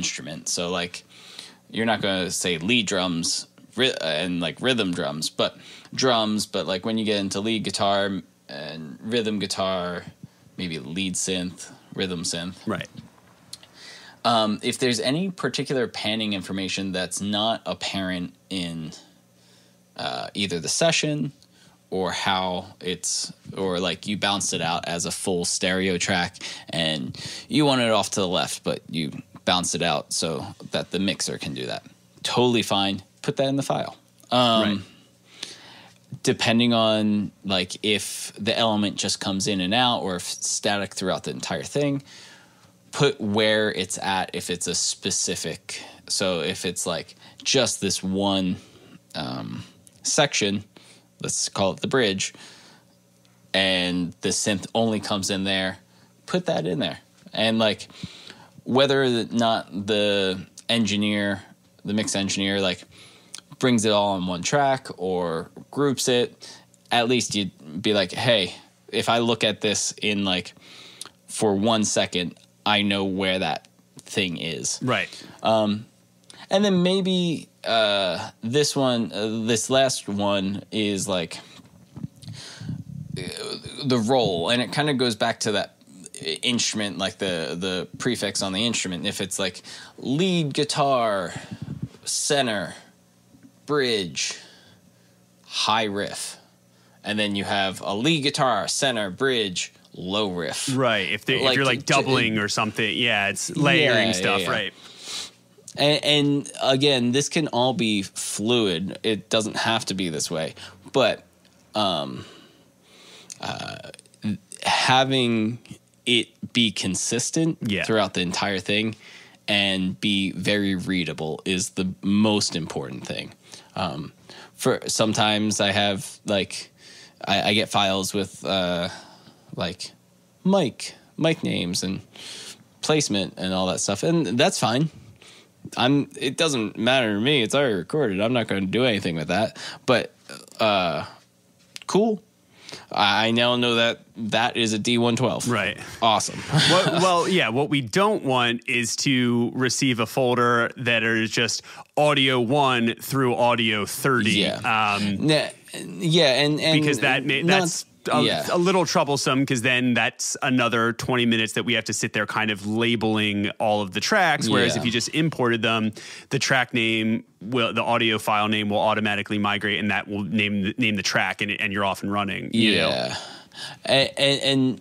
instrument. So like you're not going to say lead drums and like rhythm drums, but like when you get into lead guitar and rhythm guitar, maybe lead synth, rhythm synth. Right. If there's any particular panning information that's not apparent in either the session or how or like you bounced it out as a full stereo track and you want it off to the left, but you bounce it out so that the mixer can do that. Totally fine. Put that in the file. Right. Depending on like if the element just comes in and out or if it's static throughout the entire thing, put where it's at if it's a specific. So if it's like just this one section, let's call it the bridge, and the synth only comes in there, put that in there. And like whether or not the mix engineer like brings it all on one track or groups it, at least you'd be like, hey, if I look at this in like for 1 second, I know where that thing is. Right. And then maybe this last one is like the roll, and it kind of goes back to that instrument, like the prefix on the instrument. If it's like lead guitar, center, bridge, high riff, and then you have a lead guitar, center, bridge, low riff. Right. If you're like doubling or something, it's layering stuff. Yeah. Right. And again, this can all be fluid. It doesn't have to be this way, but having it be consistent throughout the entire thing and be very readable is the most important thing. For sometimes I have like I get files with like mic names and placement and all that stuff, and that's fine. It doesn't matter to me. It's already recorded. I'm not going to do anything with that. But cool. I now know that is a D112. Right. Awesome. What we don't want is to receive a folder that is just audio 1 through audio 30. Yeah. And because that's a little troublesome, because then that's another 20 minutes that we have to sit there kind of labeling all of the tracks. Whereas if you just imported them, the track name the audio file name will automatically migrate, and that will name the track, and you're off and running. You know? And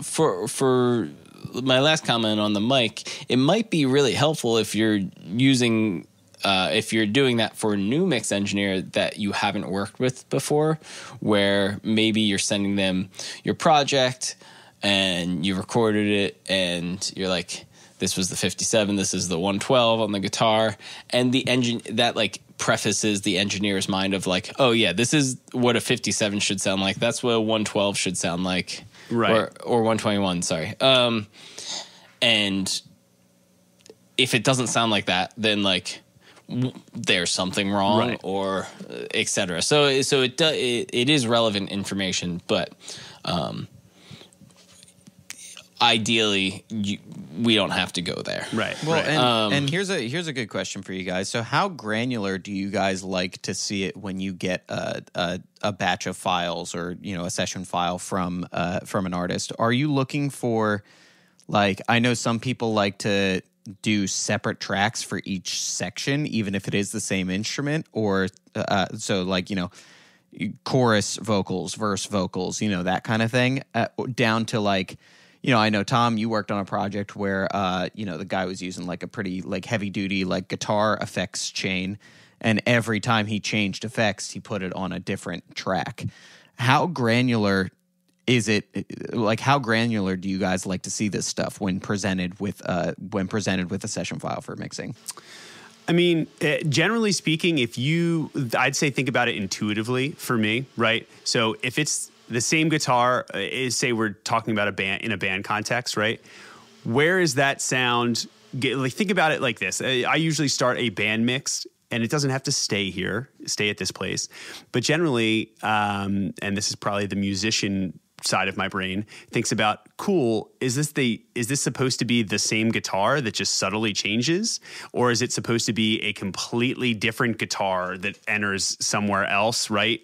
for my last comment on the mic, it might be really helpful if you're using. If you're doing that for a new mix engineer that you haven't worked with before, where maybe you're sending them your project and you recorded it and you're like, this was the 57, this is the 112 on the guitar, and the engine that like prefaces the engineer's mind of like, oh yeah, this is what a 57 should sound like. That's what a 112 should sound like. Right. Or 121, sorry. And if it doesn't sound like that, then like, there's something wrong, right, or etc. So it is relevant information, but ideally we don't have to go there. Right. Well, right. And here's a good question for you guys. So how granular do you guys like to see it when you get a batch of files, or a session file from an artist? Are you looking for, like, I know some people like to do separate tracks for each section, even if it is the same instrument, or so like, chorus vocals, verse vocals, that kind of thing, down to like, I know, Tom, you worked on a project where, the guy was using like a pretty like heavy duty like guitar effects chain, and every time he changed effects, he put it on a different track. How granular is it? Like, how granular do you guys like to see this stuff when presented with a session file for mixing? I mean, generally speaking, I'd say think about it intuitively for me, right? So if it's the same guitar, say we're talking about a band context, right? Where is that sound? Think about it like this. I usually start a band mix, and it doesn't have to stay at this place, but generally, and this is probably the musician side of my brain thinks about, cool, is this supposed to be the same guitar that just subtly changes? Or is it supposed to be a completely different guitar that enters somewhere else, right?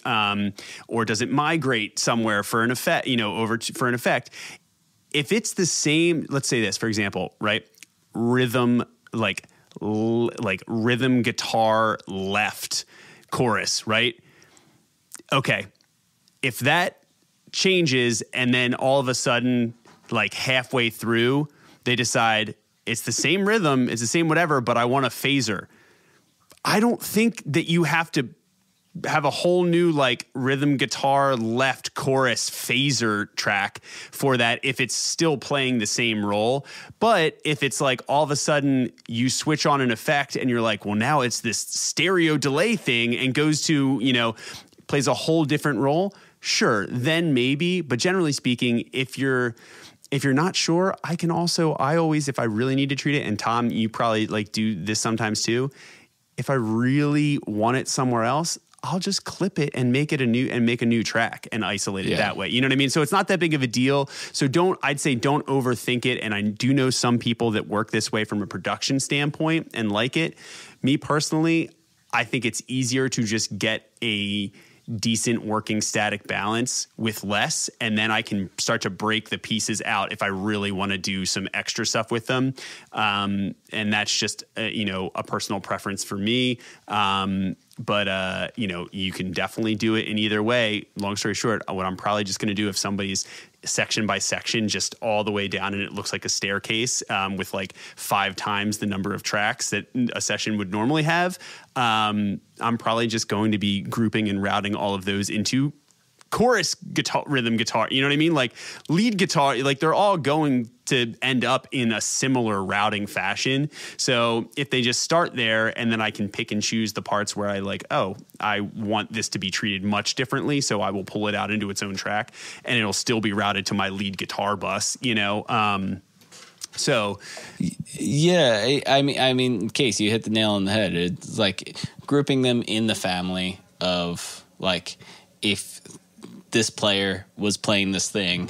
Or does it migrate somewhere for an effect, for an effect? If it's the same, let's say this, for example, right? Rhythm, like rhythm guitar left chorus, right? Okay. If that changes and then all of a sudden, like halfway through, they decide it's the same rhythm, it's the same whatever, but I want a phaser. I don't think that you have to have a whole new like rhythm guitar left chorus phaser track for that if it's still playing the same role. But if it's like all of a sudden you switch on an effect and you're like, well, now it's this stereo delay thing and goes to, plays a whole different role, sure, then maybe. But generally speaking, if you're not sure, I always, if I really need to treat it, and Tom, you probably like do this sometimes too, if I really want it somewhere else, I'll just clip it and make a new track and isolate it that way. You know what I mean? So it's not that big of a deal. So I'd say don't overthink it. And I do know some people that work this way from a production standpoint and like it. Me personally, I think it's easier to just get a decent working static balance with less, and then I can start to break the pieces out if I really want to do some extra stuff with them. And that's just a personal preference for me. But you can definitely do it in either way. Long story short, what I'm probably just going to do if somebody's section by section, just all the way down, and it looks like a staircase with like 5 times the number of tracks that a session would normally have. I'm probably just going to be grouping and routing all of those into chorus guitar, rhythm guitar, you know what I mean? Like lead guitar, like they're all going to end up in a similar routing fashion. So if they just start there, and then I can pick and choose the parts where I like, oh, I want this to be treated much differently, so I will pull it out into its own track, and it'll still be routed to my lead guitar bus, So, yeah, I mean, Case, you hit the nail on the head. It's like grouping them in the family of like, if this player was playing this thing,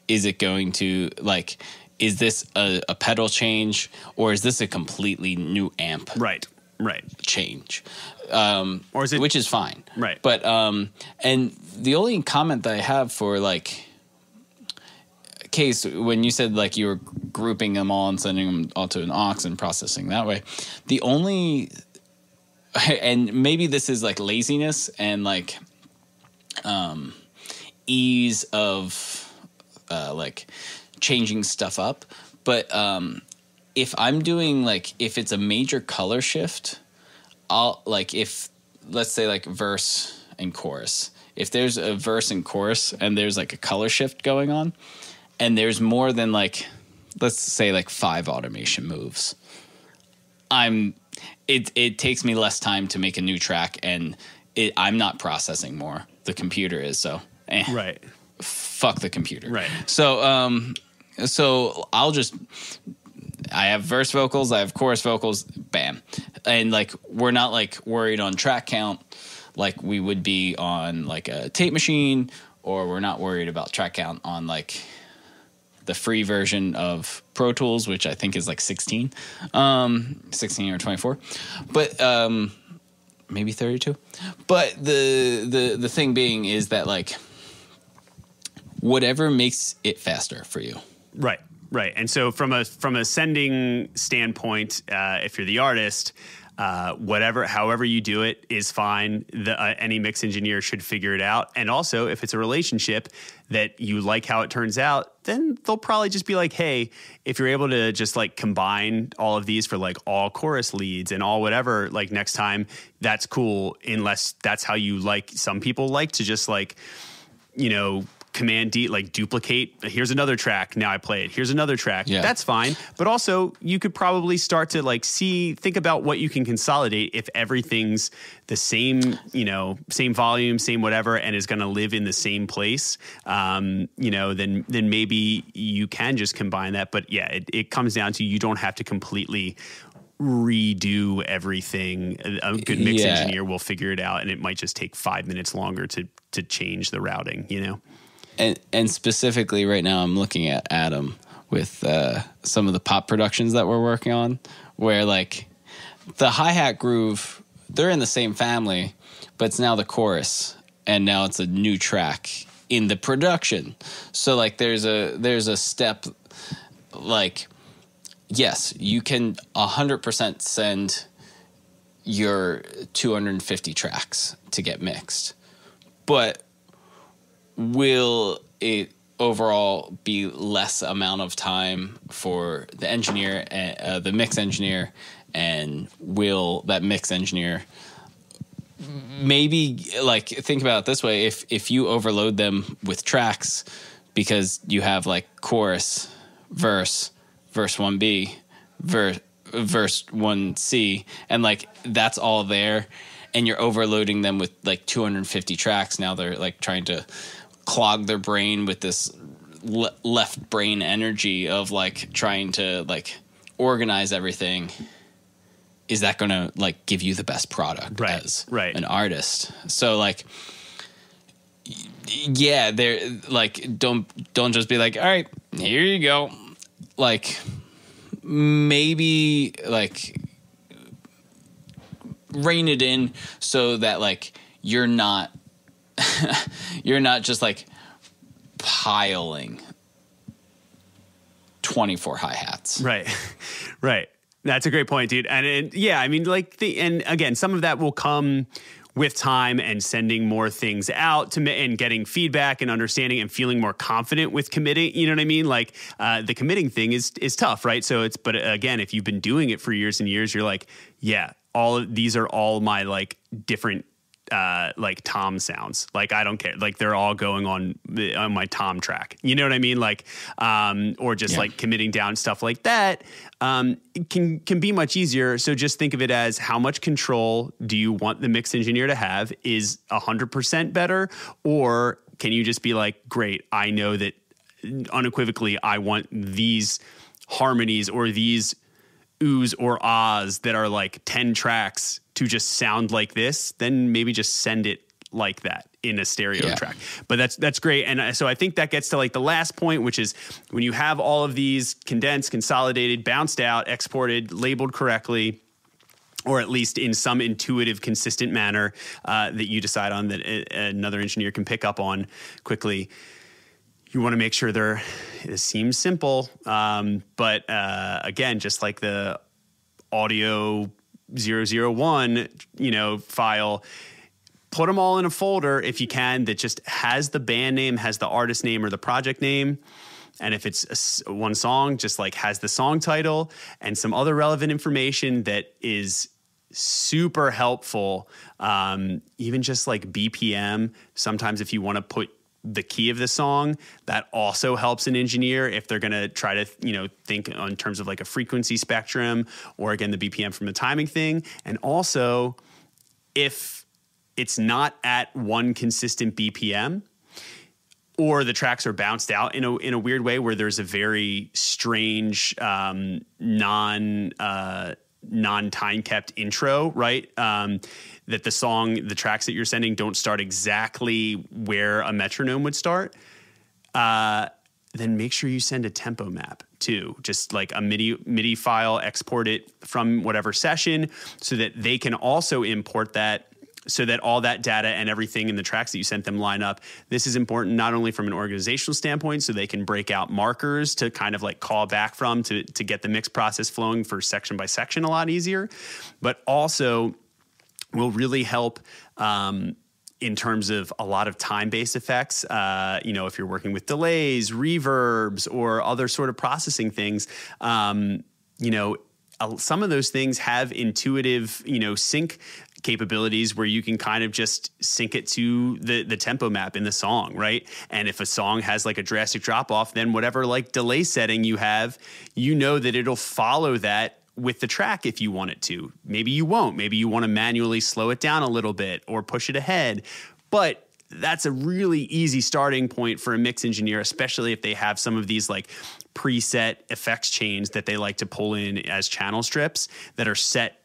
is it going to like, is this a pedal change, or is this a completely new amp? Right. Change, or is it, which is fine, right? But and the only comment that I have for like, Case, when you said like you were grouping them all and sending them all to an aux and processing that way, the only, and maybe this is like laziness and like ease of like changing stuff up, but if I'm doing like, if it's a major color shift, I'll like, if let's say like verse and chorus, if there's a verse and chorus and there's like a color shift going on, and there's more than like, let's say like 5 automation moves, it takes me less time to make a new track, and I'm not processing more. The computer is, so right. Fuck the computer. Right. So so I have verse vocals, I have chorus vocals, bam. And like, we're not like worried on track count like we would be on like a tape machine, or we're not worried about track count on like the free version of Pro Tools, which I think is like 16 or 24, but maybe 32. But the thing being is that like, whatever makes it faster for you. Right. And so from a sending standpoint, if you're the artist, however you do it is fine. Any mix engineer should figure it out. And also, if it's a relationship that you like how it turns out, then they'll probably just be like, hey, if you're able to just like combine all of these for like all chorus leads and all whatever, like next time, that's cool, unless that's how you like. Some people like to just like, Command D, like duplicate. Here's another track. Now I play it. Here's another track. Yeah. That's fine. But also, you could probably start to like think about what you can consolidate if everything's the same, same volume, same whatever, and is going to live in the same place. Then maybe you can just combine that. But yeah, it comes down to, you don't have to completely redo everything. A good mix engineer will figure it out, and it might just take 5 minutes longer to change the routing, and specifically right now I'm looking at Adam with some of the pop productions that we're working on, where like the hi-hat groove, they're in the same family, but it's now the chorus, and now it's a new track in the production. So like there's a step, like, yes, you can 100% send your 250 tracks to get mixed, but will it overall be less amount of time for the engineer, the mix engineer, and will that mix engineer maybe, like, think about it this way: if you overload them with tracks because you have like chorus, verse 1B, verse 1C, and like that's all there, and you're overloading them with like 250 tracks. Now they're like trying to clog their brain with this left brain energy of like trying to like organize everything. Is that going to like give you the best product as an artist? So like, yeah, they're like, don't just be like, all right, here you go. Like maybe like rein it in so that like you're not just like piling 24 hi-hats. Right. That's a great point, dude. And yeah, I mean, like and again, some of that will come with time and sending more things out and getting feedback and understanding and feeling more confident with committing. You know what I mean? Like the committing thing is tough, right? So but again, if you've been doing it for years and years, you're like, yeah, these are all my like different like tom sounds. Like I don't care. Like they're all going on my tom track. You know what I mean? Like or just like committing down stuff like that can be much easier. So just think of it as, how much control do you want the mix engineer to have? Is 100% better, or can you just be like, great, I know that unequivocally I want these harmonies or these oohs or ahs that are like 10 tracks to just sound like this, then maybe just send it like that in a stereo track. But that's great. And so I think that gets to like the last point, which is when you have all of these condensed, consolidated, bounced out, exported, labeled correctly, or at least in some intuitive, consistent manner that you decide on, that another engineer can pick up on quickly, you want to make sure it seems simple. But again, just like the audio 001, file, put them all in a folder if you can that just has the band name, has the artist name or the project name. And if it's one song, just like has the song title and some other relevant information that is super helpful. Even just like BPM. Sometimes if you want to put the key of the song, that also helps an engineer if they're going to try to, think in terms of like a frequency spectrum, or again, the BPM from the timing thing. And also, if it's not at one consistent BPM, or the tracks are bounced out in a weird way where there's a very strange non-time kept intro, right? That the tracks that you're sending don't start exactly where a metronome would start. Then make sure you send a tempo map too. Just like a MIDI file, export it from whatever session so that they can also import that, so that all that data and everything in the tracks that you sent them line up. This is important not only from an organizational standpoint, so they can break out markers to kind of like call back from to get the mix process flowing for section by section a lot easier, but also will really help in terms of a lot of time-based effects. If you're working with delays, reverbs, or other sort of processing things, some of those things have intuitive, sync capabilities where you can kind of just sync it to the tempo map in the song, right? And if a song has like a drastic drop off, then whatever like delay setting you have, that it'll follow that with the track if you want it to. Maybe you won't. Maybe you want to manually slow it down a little bit or push it ahead. But that's a really easy starting point for a mix engineer, especially if they have some of these like preset effects chains that they like to pull in as channel strips that are set,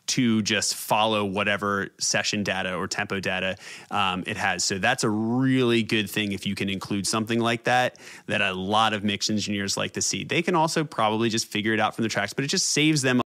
to just follow whatever session data or tempo data it has. So that's a really good thing if you can include something like that a lot of mix engineers like to see. They can also probably just figure it out from the tracks, but it just saves them